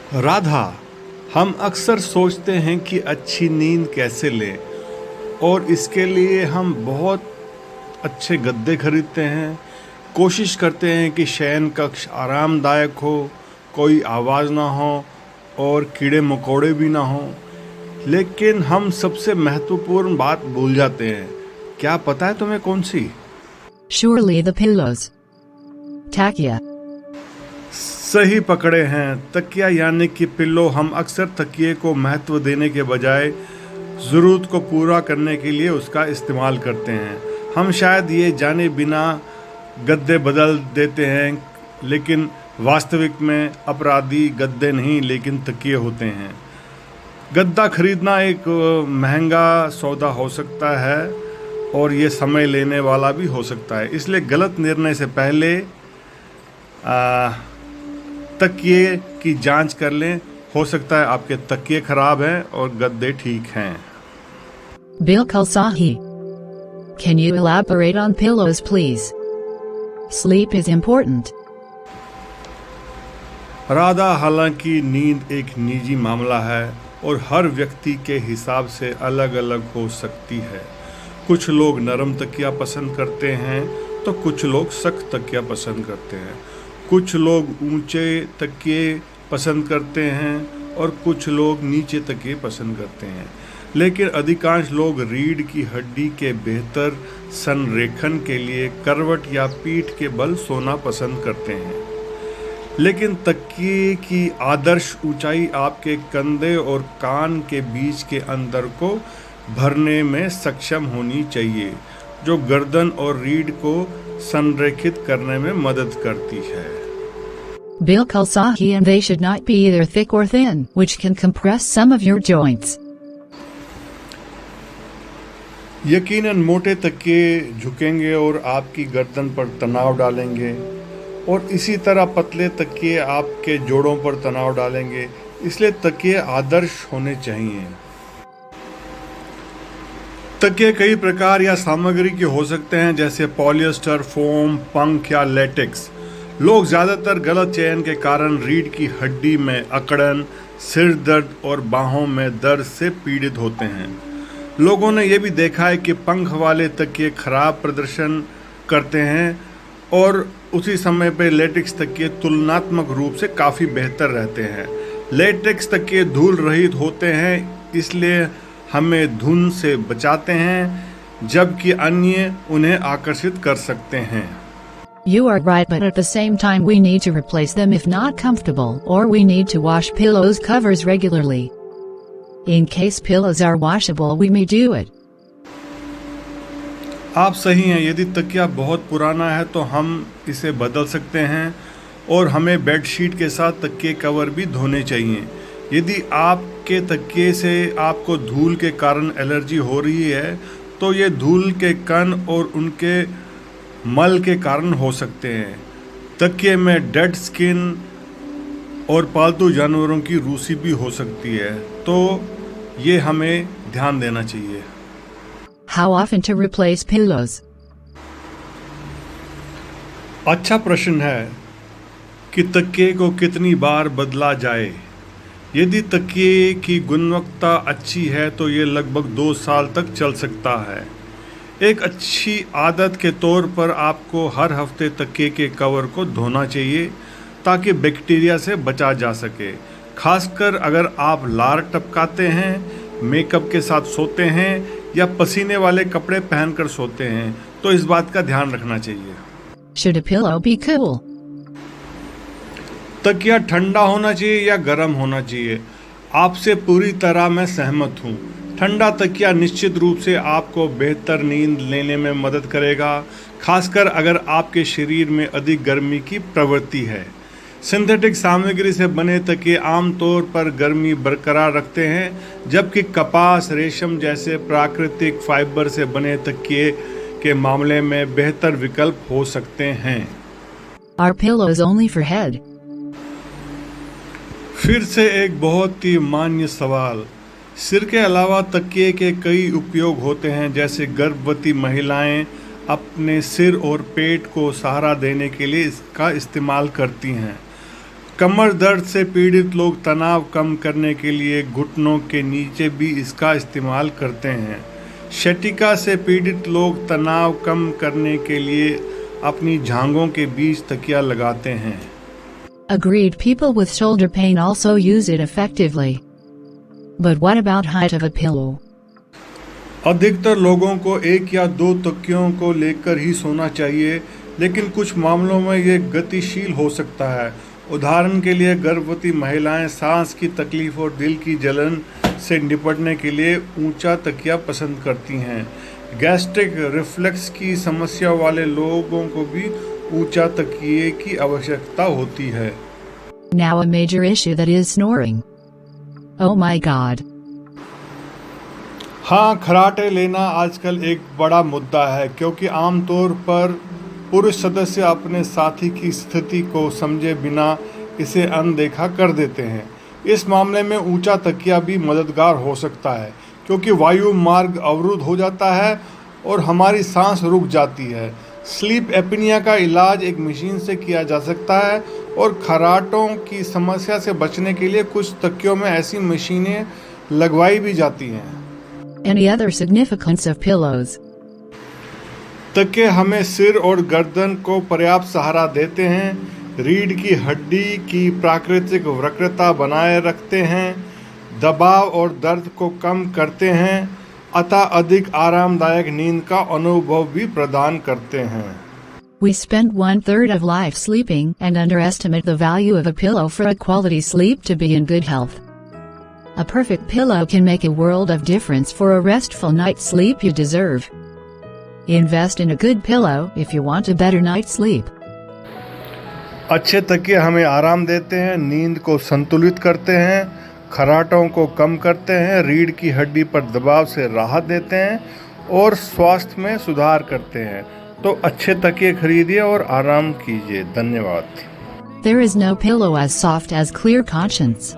राधा, हम अक्सर सोचते हैं कि अच्छी नींद कैसे लें और इसके लिए हम बहुत अच्छे गद्दे खरीदते हैं। कोशिश करते हैं कि शयन कक्ष आरामदायक हो, कोई आवाज़ ना हो और कीड़े मकोड़े भी ना हो। लेकिन हम सबसे महत्वपूर्ण बात भूल जाते हैं। क्या पता है तुम्हें कौन सी? Surely the pillows. Tachya. सही पकड़े हैं, तकिया यानी कि पिल्लो। हम अक्सर तकिए को महत्व देने के बजाय ज़रूरत को पूरा करने के लिए उसका इस्तेमाल करते हैं। हम शायद ये जाने बिना गद्दे बदल देते हैं, लेकिन वास्तविक में अपराधी गद्दे नहीं लेकिन तकिए होते हैं। गद्दा खरीदना एक महंगा सौदा हो सकता है और ये समय लेने वाला भी हो सकता है। इसलिए गलत निर्णय से पहले तकिए की जांच कर लें। हो सकता है आपके तकिए खराब हैं और गद्दे ठीक हैं। Bilkul Sahi. Can you elaborate on pillows, please? Sleep is important. Radha, हालांकि नींद एक निजी मामला है और हर व्यक्ति के हिसाब से अलग अलग हो सकती है। कुछ लोग नरम तकिया पसंद करते हैं तो कुछ लोग सख्त तकिया पसंद करते हैं। कुछ लोग ऊंचे तकिए पसंद करते हैं और कुछ लोग नीचे तकिए पसंद करते हैं। लेकिन अधिकांश लोग रीढ़ की हड्डी के बेहतर संरेखण के लिए करवट या पीठ के बल सोना पसंद करते हैं। लेकिन तकिए की आदर्श ऊंचाई आपके कंधे और कान के बीच के अंतर को भरने में सक्षम होनी चाहिए, जो गर्दन और रीढ़ को संरेखित करने में मदद करती है। Bilkul Sahi, and they should not be either thick or thin, which can compress some of your joints. यकीनन मोटे तकिए झुकेंगे और आपकी गर्दन पर तनाव डालेंगे और इसी तरह पतले तकिए आपके जोड़ों पर तनाव डालेंगे। इसलिए तकिए आदर्श होने चाहिए। तकिए कई प्रकार या सामग्री के हो सकते हैं, जैसे पॉलिएस्टर, फोम, पंख या लेटेक्स। लोग ज़्यादातर गलत चयन के कारण रीढ़ की हड्डी में अकड़न, सिर दर्द और बाहों में दर्द से पीड़ित होते हैं। लोगों ने यह भी देखा है कि पंख वाले तकिए खराब प्रदर्शन करते हैं और उसी समय पे लेटेक्स तकिए तुलनात्मक रूप से काफ़ी बेहतर रहते हैं। लेटेक्स तकिए धूल रहित होते हैं, इसलिए हमें धुंध से बचाते हैं, जबकि अन्य उन्हें आकर्षित कर सकते हैं। You are right, but at the same time we need to replace them if not comfortable, or we need to wash pillows covers regularly. In case pillows are washable, we may do it. आप सही हैं। यदि तकिया बहुत पुराना है तो हम इसे बदल सकते हैं और हमें बेडशीट के साथ तकिए कवर भी धोने चाहिए। यदि आपके तकिए से आपको धूल के कारण एलर्जी हो रही है तो ये धूल के कण और उनके मल के कारण हो सकते हैं। तकिए में डेड स्किन और पालतू जानवरों की रूसी भी हो सकती है, तो ये हमें ध्यान देना चाहिए। How often to replace pillows? अच्छा प्रश्न है कि तकिए को कितनी बार बदला जाए। यदि तकिए की गुणवत्ता अच्छी है तो ये लगभग 2 साल तक चल सकता है। एक अच्छी आदत के तौर पर आपको हर हफ्ते तकिए के कवर को धोना चाहिए ताकि बैक्टीरिया से बचा जा सके। खासकर अगर आप लार टपकाते हैं, मेकअप के साथ सोते हैं या पसीने वाले कपड़े पहनकर सोते हैं तो इस बात का ध्यान रखना चाहिए। Should a pillow be cool? तकिया ठंडा होना चाहिए या गर्म होना चाहिए? आपसे पूरी तरह मैं सहमत हूँ। ठंडा तकिया निश्चित रूप से आपको बेहतर नींद लेने में मदद करेगा, खासकर अगर आपके शरीर में अधिक गर्मी की प्रवृत्ति है। सिंथेटिक सामग्री से बने तकिए आमतौर पर गर्मी बरकरार रखते हैं, जबकि कपास, रेशम जैसे प्राकृतिक फाइबर से बने तकिए के मामले में बेहतर विकल्प हो सकते हैं। Are pillows only for head? फिर से एक बहुत ही मान्य सवाल। सिर के अलावा तकिए के कई उपयोग होते हैं, जैसे गर्भवती महिलाएं अपने सिर और पेट को सहारा देने के लिए इसका इस्तेमाल करती हैं। कमर दर्द से पीड़ित लोग तनाव कम करने के लिए घुटनों के नीचे भी इसका इस्तेमाल करते हैं। शटिका से पीड़ित लोग तनाव कम करने के लिए अपनी जांघों के बीच तकिया लगाते हैं। Agreed, people with shoulder pain also use it effectively. But what about height of a pillow? अधिकतर लोगों को एक या दो तकियों को लेकर ही सोना चाहिए, लेकिन कुछ मामलों में ये गतिशील हो सकता है। उदाहरण के लिए गर्भवती महिलाएं सांस की तकलीफ और दिल की जलन से निपटने के लिए ऊंचा तकिया पसंद करती हैं। गैस्ट्रिक रिफ्लक्स की समस्या वाले लोगों को भी ऊंचा तकिए की आवश्यकता होती है। Now a major issue that is snoring. Oh my God. हाँ, खर्राटे लेना आजकल एक बड़ा मुद्दा है, क्योंकि आमतौर पर पुरुष सदस्य अपने साथी की स्थिति को समझे बिना इसे अनदेखा कर देते हैं। इस मामले में ऊंचा तकिया भी मददगार हो सकता है, क्योंकि वायु मार्ग अवरुद्ध हो जाता है और हमारी सांस रुक जाती है। स्लीप एपनिया का इलाज एक मशीन से किया जा सकता है और खर्राटों की समस्या से बचने के लिए कुछ तकियों में ऐसी मशीनें लगवाई भी जाती हैं। Any other significance of pillows? तकिए हमें सिर और गर्दन को पर्याप्त सहारा देते हैं, रीढ़ की हड्डी की प्राकृतिक वक्रता बनाए रखते हैं, दबाव और दर्द को कम करते हैं, अतः अधिक आरामदायक नींद का अनुभव भी प्रदान करते हैं। We spend 1/3 of life sleeping and underestimate the value of a pillow for a quality sleep to be in good health. A perfect pillow can make a world of difference for a restful night's sleep you deserve. Invest in a good pillow if you want a better night's sleep. अच्छे तकिए हमें आराम देते हैं, नींद को संतुलित करते हैं, खर्राटों को कम करते हैं, रीढ़ की हड्डी पर दबाव से राहत देते हैं और स्वास्थ्य में सुधार करते हैं। तो अच्छे तकिए खरीदिए और आराम कीजिए। धन्यवाद। There is no pillow as soft as clear conscience.